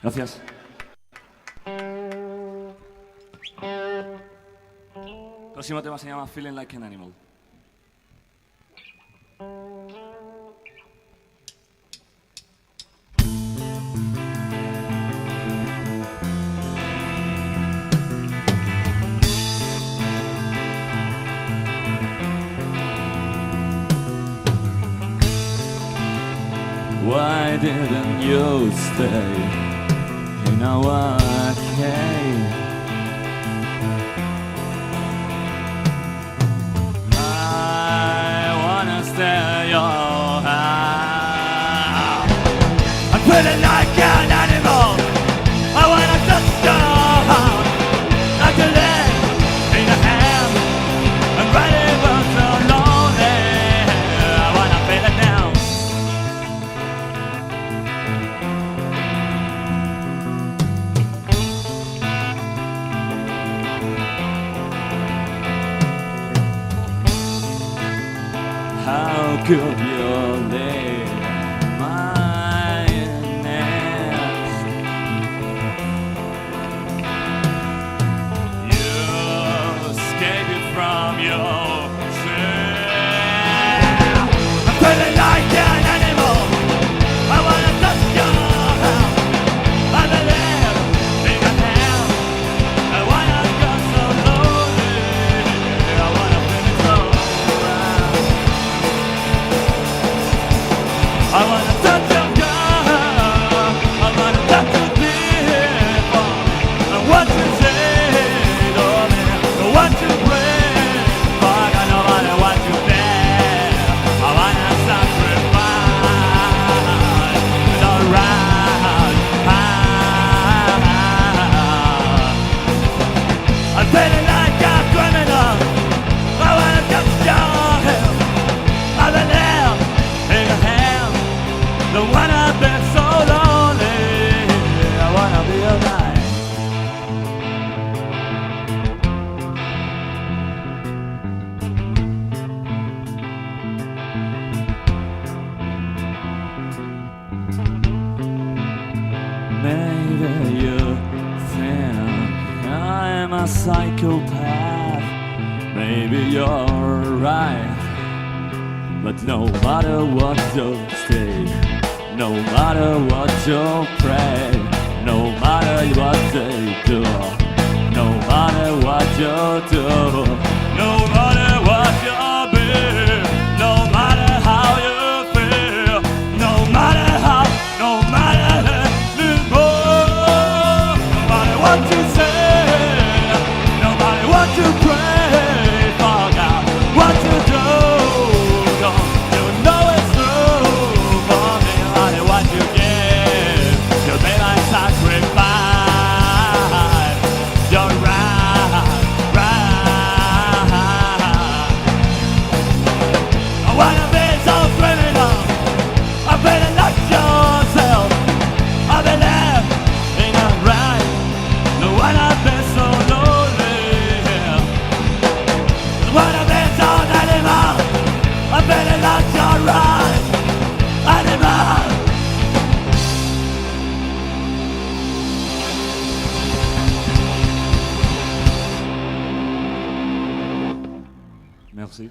Gracias. El próximo tema se llama Feeling Like an Animal. Why didn't you stay in our cave? I wanna stay your house. I'm feeling like an animal. I wanna touch your heart. Like a leg in a hand. I'm ready but so lonely. I wanna feel it now. How could you leave my nest? You escaped from your shell. I'm feeling like an animal. I wanna touch your house. I believe in a hell. I wanna go so lonely. I wanna feel it so right. I wanna touch your girl. I wanna touch your people. And what you say, darling, what you bring. Fuck, I know I don't want you there. I wanna sacrifice. It's alright. I'm feeling like a criminal. I wanna touch your hair. I believe in a hand. The one I've been so lonely. I wanna be alive. Maybe you think I'm a psychopath. Maybe you're right. But no matter what you say, no matter what you pray, no matter what they do, no matter what you do, no matter what you be, no matter how you feel, no matter how, no matter anymore, no matter what you say, no matter what you pray, forget what you do. Don't you know it's true for me? I want you give, you be my sacrifice. You're right, right. I wanna be so criminal. I better not yourself. I believe in a right. No one I've been so lonely. No one I've been so animal. I better not your right, animal. Merci.